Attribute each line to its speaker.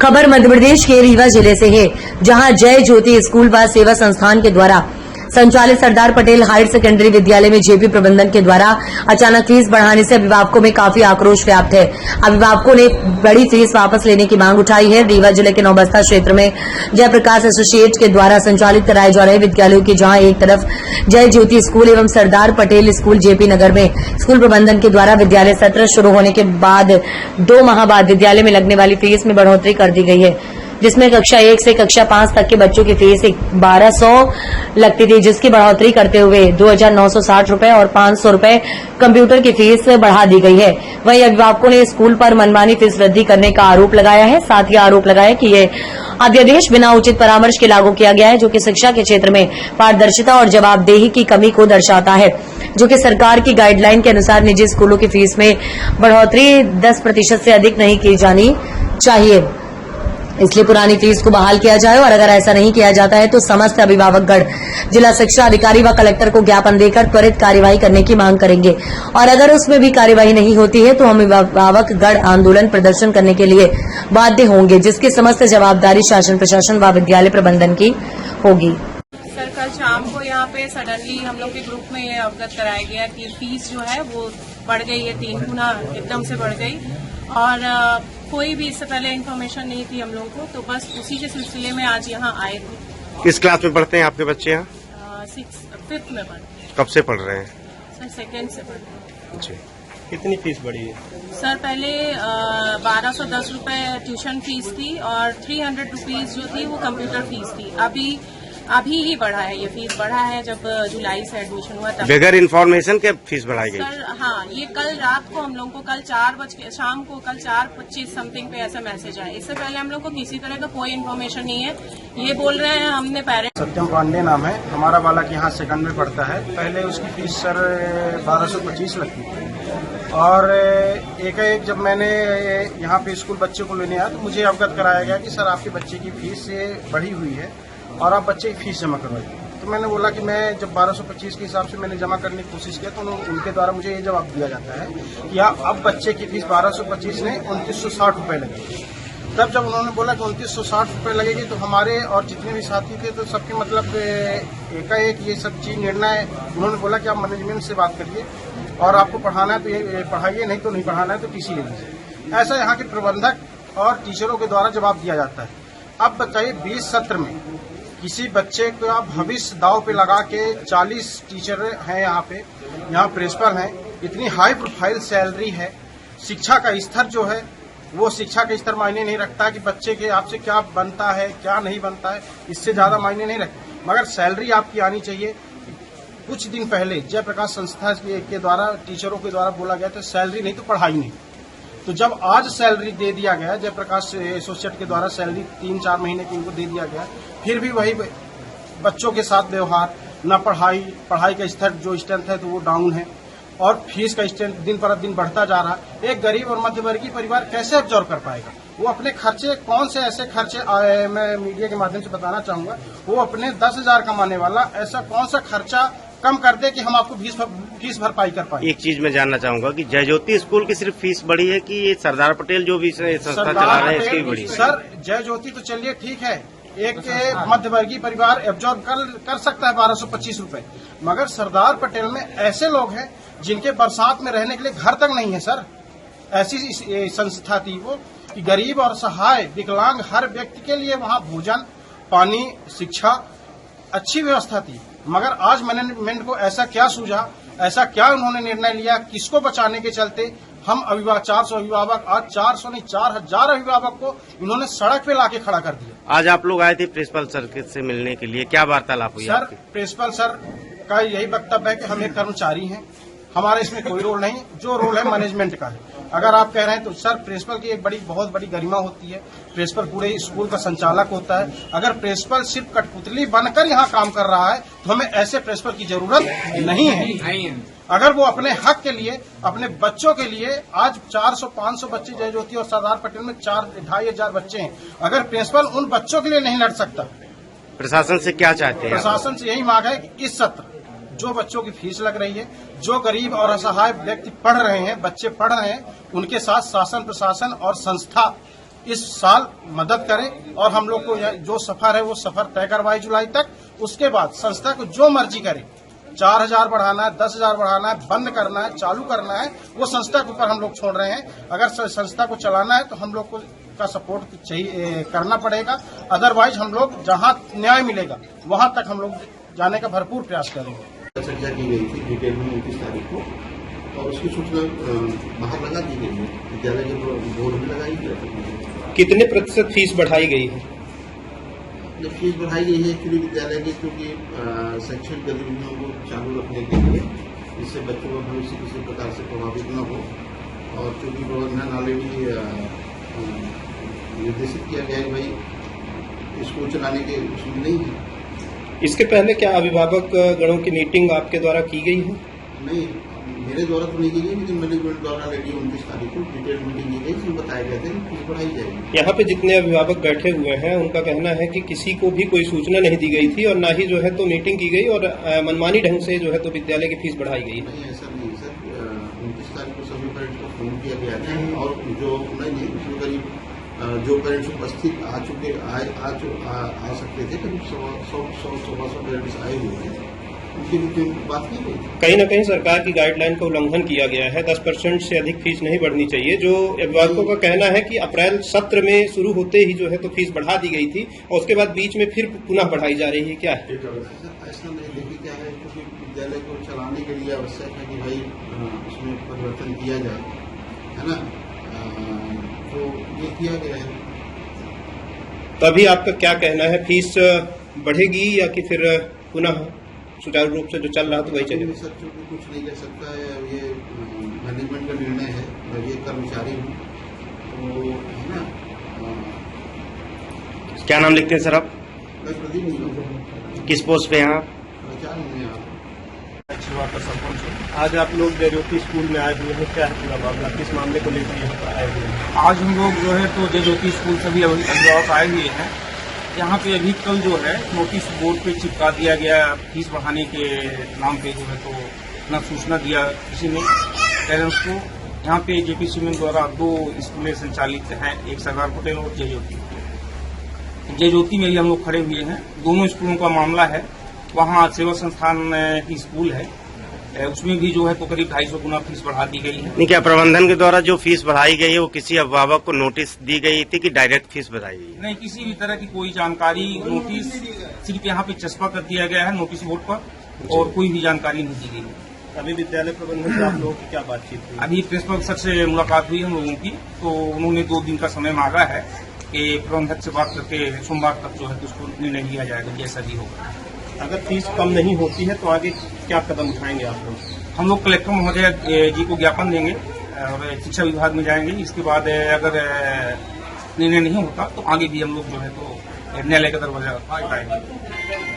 Speaker 1: खबर मध्य प्रदेश के रीवा जिले से है, जहां जय ज्योति स्कूल व सेवा संस्थान के द्वारा संचालित सरदार पटेल हायर सेकेंडरी विद्यालय में जेपी प्रबंधन के द्वारा अचानक फीस बढ़ाने से अभिभावकों में काफी आक्रोश व्याप्त है। अभिभावकों ने बड़ी फीस वापस लेने की मांग उठाई है। रीवा जिले के नौबस्ता क्षेत्र में जयप्रकाश एसोसिएट के द्वारा संचालित कराए जा रहे विद्यालयों की जहां एक तरफ जय ज्योति स्कूल एवं सरदार पटेल स्कूल जेपी नगर में स्कूल प्रबंधन के द्वारा विद्यालय सत्र शुरू होने के बाद 2 माह बाद विद्यालय में लगने वाली फीस में बढ़ोतरी कर दी गई है, जिसमें कक्षा 1 से कक्षा 5 तक के बच्चों की फीस 1200 लगती थी, जिसकी बढ़ोतरी करते हुए 2960 रुपए और 500 रुपए कंप्यूटर की फीस बढ़ा दी गई है। वहीं अभिभावकों ने स्कूल पर मनमानी फीस वृद्धि करने का आरोप लगाया है। साथ ही आरोप लगाया कि ये अध्यादेश बिना उचित परामर्श के लागू किया गया है, जो कि शिक्षा के क्षेत्र में पारदर्शिता और जवाबदेही की कमी को दर्शाता है, जो कि सरकार की गाइडलाइन के अनुसार निजी स्कूलों की फीस में बढ़ोतरी 10% से अधिक नहीं की जानी चाहिए। इसलिए पुरानी फीस को बहाल किया जाए और अगर ऐसा नहीं किया जाता है तो समस्त अभिभावकगण जिला शिक्षा अधिकारी व कलेक्टर को ज्ञापन देकर त्वरित कार्यवाही करने की मांग करेंगे और अगर उसमें भी कार्यवाही नहीं होती है तो हम अभिभावकगण आंदोलन प्रदर्शन करने के लिए बाध्य होंगे, जिसकी समस्त जवाबदारी शासन प्रशासन व विद्यालय प्रबंधन की होगी।
Speaker 2: सर, कल शाम को यहाँ पे सडनली हम लोग के ग्रुप में ये अवगत कराया गया कि फीस जो है वो बढ़ गई है, 3 गुना एकदम से बढ़ गई और कोई भी इससे पहले इन्फॉर्मेशन नहीं थी हम लोगों को, तो बस उसी के सिलसिले में आज यहाँ आए थे।
Speaker 3: किस क्लास में पढ़ते हैं आपके बच्चे यहाँ?
Speaker 2: 5th में पढ़ते हैं।
Speaker 3: कब से पढ़ रहे हैं?
Speaker 2: सर 2nd से पढ़ते हैं।
Speaker 3: जी, कितनी फीस बढ़ी है?
Speaker 2: सर पहले 1210 रुपए ट्यूशन फीस थी और 300 रुपीज जो थी वो कंप्यूटर फीस थी। अभी ही बढ़ा है, ये फीस बढ़ा है जब जुलाई से एडमिशन हुआ तब।
Speaker 3: बगैर इन्फॉर्मेशन के फीस बढ़ाई गई?
Speaker 2: सर हाँ, ये कल रात को हम लोग को कल 4:25 समथिंग पे ऐसा मैसेज आया। इससे पहले हम लोग को किसी तरह का कोई इन्फॉर्मेशन नहीं है। ये बोल रहे हैं हमने पेरेंट्स।
Speaker 4: सत्यम पांडे नाम है, हमारा बालक यहाँ 2nd में पढ़ता है। पहले उसकी फीस सर 1225 लगती थी और एक जब मैंने यहाँ पे स्कूल बच्चे को लेने आया तो मुझे अवगत कराया गया कि सर आपके बच्चे की फीस बढ़ी हुई है और आप बच्चे की फीस जमा करवाइए। तो मैंने बोला कि मैं जब 1225 के हिसाब से मैंने जमा करने की कोशिश किया तो उनके द्वारा मुझे ये जवाब दिया जाता है कि अब बच्चे की फीस 1225 नहीं 2960 रुपये लगेगी। तब जब उन्होंने बोला कि 2960 रुपये लगेगी तो हमारे और जितने भी साथी थे तो सबके मतलब एकाएक ये सब चीज निर्णय उन्होंने बोला कि आप मैनेजमेंट से बात करिए और आपको पढ़ाना है तो ये पढ़ाइए, नहीं तो नहीं पढ़ाना है तो टीसी ले लीजिए। ऐसा यहाँ के प्रबंधक और टीचरों के द्वारा जवाब दिया जाता है। अब बताइए 20 सत्र में किसी बच्चे का भविष्य दाव पे लगा के 40 टीचर हैं यहाँ प्रिंसिपल हैं, इतनी हाई प्रोफाइल सैलरी है। शिक्षा का स्तर जो है वो शिक्षा का स्तर मायने नहीं रखता कि बच्चे के आपसे क्या बनता है क्या नहीं बनता है, इससे ज्यादा मायने नहीं रखता, मगर सैलरी आपकी आनी चाहिए। कुछ दिन पहले जयप्रकाश संस्था के द्वारा टीचरों के द्वारा बोला गया था सैलरी नहीं तो पढ़ाई नहीं। तो जब आज सैलरी दे दिया गया, जयप्रकाश एसोसिएट के द्वारा सैलरी 3-4 महीने की इनको दे दिया गया, फिर भी वही बच्चों के साथ व्यवहार, न पढ़ाई का स्तर जो स्ट्रेंथ है तो वो डाउन है और फीस का स्ट्रेंथ दिन पर दिन बढ़ता जा रहा है। एक गरीब और मध्यवर्गीय परिवार कैसे ऑब्जर्व कर पाएगा? वो अपने खर्चे कौन से ऐसे खर्चे, मैं मीडिया के माध्यम से बताना चाहूंगा, वो अपने 10,000 कमाने वाला ऐसा कौन सा खर्चा कम कर दे कि हम आपको फीस भरपाई कर पाए।
Speaker 3: एक चीज मैं जानना चाहूंगा कि जय ज्योति स्कूल की सिर्फ फीस बढ़ी है कि ये सरदार पटेल जो भी संस्था चला रहे हैं इसकी भी बढ़ी है?
Speaker 4: सर जय ज्योति तो चलिए ठीक है, एक मध्यवर्गीय परिवार एब्जॉर्ब कर सकता है 1225 रुपए, मगर सरदार पटेल में ऐसे लोग हैं जिनके बरसात में रहने के लिए घर तक नहीं है। सर ऐसी संस्था थी वो कि गरीब और सहाय विकलांग हर व्यक्ति के लिए वहाँ भोजन पानी शिक्षा अच्छी व्यवस्था थी, मगर आज मैनेजमेंट को ऐसा क्या सूझा, ऐसा क्या उन्होंने निर्णय लिया, किसको बचाने के चलते हम अभिभावक 400 अभिभावक, आज 400 नहीं 4000 अभिभावक को इन्होंने सड़क पे लाके खड़ा कर दिया।
Speaker 3: आज आप लोग आए थे प्रिंसिपल सर से मिलने के लिए, क्या वार्तालाप हुई?
Speaker 4: सर प्रिंसिपल सर का यही वक्तव्य है कि हम एक कर्मचारी हैं, हमारे इसमें कोई रोल नहीं, जो रोल है मैनेजमेंट का है। अगर आप कह रहे हैं तो सर प्रिंसिपल की एक बहुत बड़ी गरिमा होती है, प्रिंसिपल पूरे स्कूल का संचालक होता है। अगर प्रिंसिपल सिर्फ कठपुतली बनकर यहाँ काम कर रहा है तो हमें ऐसे प्रिंसिपल की जरूरत नहीं है। अगर वो अपने हक के लिए अपने बच्चों के लिए, आज 400-500 बच्चे जय ज्योति और सरदार पटेल में 4,500 बच्चे हैं, अगर प्रिंसिपल उन बच्चों के लिए नहीं लड़ सकता,
Speaker 3: प्रशासन से क्या चाहते हैं?
Speaker 4: प्रशासन से यही मांग है कि इस सत्र जो बच्चों की फीस लग रही है, जो गरीब और असहाय व्यक्ति पढ़ रहे हैं, बच्चे पढ़ रहे हैं, उनके साथ शासन प्रशासन और संस्था इस साल मदद करें और हम लोग को जो सफर है वो सफर तय करवाए जुलाई तक। उसके बाद संस्था को जो मर्जी करे, 4,000 बढ़ाना है, 10,000 बढ़ाना है, बंद करना है, चालू करना है, वो संस्था के ऊपर हम लोग छोड़ रहे हैं। अगर संस्था को चलाना है तो हम लोग को का सपोर्ट चाहिए करना पड़ेगा। अदरवाइज हम लोग जहां न्याय मिलेगा वहां तक हम लोग जाने का भरपूर प्रयास करेंगे।
Speaker 5: चर्चा की गई थी डिटेल में 29 तारीख को, और उसकी सूचना बाहर लगा दी गई है, विद्यालय के बोर्ड में लगाई गई।
Speaker 6: कितने प्रतिशत फीस बढ़ाई गई है?
Speaker 5: जब फीस बढ़ाई गई है एक्चुअली विद्यालय की, क्योंकि शैक्षणिक गतिविधियों को चालू रखने के लिए, जिससे बच्चों का भविष्य किसी प्रकार से प्रभावित न हो, और चूंकि प्रबंधन ऑलरेडी निर्देशित किया गया है भाई स्कूल चलाने के उसमें नहीं है।
Speaker 6: इसके पहले क्या अभिभावक गणों की मीटिंग आपके द्वारा की गई है?
Speaker 5: नहीं, मेरे द्वारा तो नहीं की गई, लेकिन मैनेजमेंट द्वारा ऑलरेडी 29 तारीख को डिटेल मीटिंग की गई, जिसमें बताया गया था कि फीस बढ़ाई जाएगी।
Speaker 6: यहाँ पे जितने अभिभावक बैठे हुए हैं उनका कहना है कि किसी को भी कोई सूचना नहीं दी गई थी और ना ही जो है तो मीटिंग की गई और मनमानी ढंग से जो है तो विद्यालय की फीस बढ़ाई गई है।
Speaker 5: नहीं, ऐसा नहीं सर। 29 तारीख को सभी पेरेंट्स को फोन किया गया था, और जो नहीं उसमें करीब जो पेरेंट्स उपस्थित आ सकते थे, करीब 100 पेरेंट्स आए हुए थे, उनकी भी बात की गई।
Speaker 6: कहीं ना कहीं सरकार की गाइडलाइन का उल्लंघन किया गया है। 10% से अधिक फीस नहीं बढ़नी चाहिए। जो अभिभावकों का कहना है कि अप्रैल सत्र में शुरू होते ही जो है तो फीस बढ़ा दी गई थी और उसके बाद बीच में फिर पुनः बढ़ाई जा रही है, क्या है?
Speaker 5: ऐसा नहीं, देखिए क्या है, क्योंकि विद्यालय को चलाने के लिए आवश्यक है कि भाई उसमें परिवर्तन किया जाए, है ना, तो ये किया गया है।
Speaker 6: तभी आपका क्या कहना है, फीस बढ़ेगी या कि फिर पुनः सुचारू रूप से जो चल रहा था वही चलेगा?
Speaker 5: सर चूंकि कुछ नहीं कर सकता है, ये मैनेजमेंट का निर्णय है, मैं ये कर्मचारी हूँ, तो है ना।
Speaker 3: क्या नाम लिखते हैं सर आप?
Speaker 5: मैं प्रदीप हूँ।
Speaker 3: किस पोस्ट पे हैं आप?
Speaker 5: प्रचार हूँ यहाँ।
Speaker 4: का सरपंच हूँ।
Speaker 7: आज आप लोग जयज्योति स्कूल में आए हुए हैं, क्या है पूरा मामला, किस मामले को लेकर यहाँ पर आए हुए हैं?
Speaker 4: आज हम लोग जो है तो जयज्योति स्कूल सभी अभिभावक आए हुए हैं। यहाँ पे अभी कल जो है नोटिस बोर्ड पे चिपका दिया गया, फीस बढ़ाने के नाम पे जो है तो न सूचना दिया किसी ने पेरेंट्स को। यहाँ पे जेपी सीमेंट द्वारा 2 स्कूलें संचालित हैं, एक सरदार पटेल और जयज्योति। जयज्योति में ही हम लोग खड़े हुए हैं। दोनों स्कूलों का मामला है। वहाँ सेवा संस्थान की स्कूल है, उसमें भी जो है तो करीब 250 गुना फीस बढ़ा दी गई है।
Speaker 3: नहीं, क्या प्रबंधन के द्वारा जो फीस बढ़ाई गई है वो किसी अभिभावक को नोटिस दी गई थी कि डायरेक्ट फीस बढ़ाई गई है?
Speaker 4: नहीं, किसी भी तरह की कोई जानकारी, नोटिस सिर्फ यहाँ पे चस्पा कर दिया गया है नोटिस बोर्ड पर, और कोई भी जानकारी नहीं दी गई है।
Speaker 7: अभी विद्यालय प्रबंधन से आप लोगों की क्या बातचीत हुई?
Speaker 4: अभी प्रिंसिपल सर से मुलाकात हुई हम लोगों की, तो उन्होंने 2 दिन का समय मांगा है कि प्रबंधक से बात करके सोमवार तक जो है तो उसको निर्णय लिया जाएगा, जैसा भी होगा।
Speaker 7: अगर फीस कम नहीं होती है तो आगे क्या कदम उठाएंगे आप लोग?
Speaker 4: हम लोग कलेक्टर महोदय जी को ज्ञापन देंगे और शिक्षा विभाग में जाएंगे। इसके बाद अगर निर्णय नहीं होता तो आगे भी हम लोग जो है तो न्यायालय का दरवाजा खटखटाएंगे।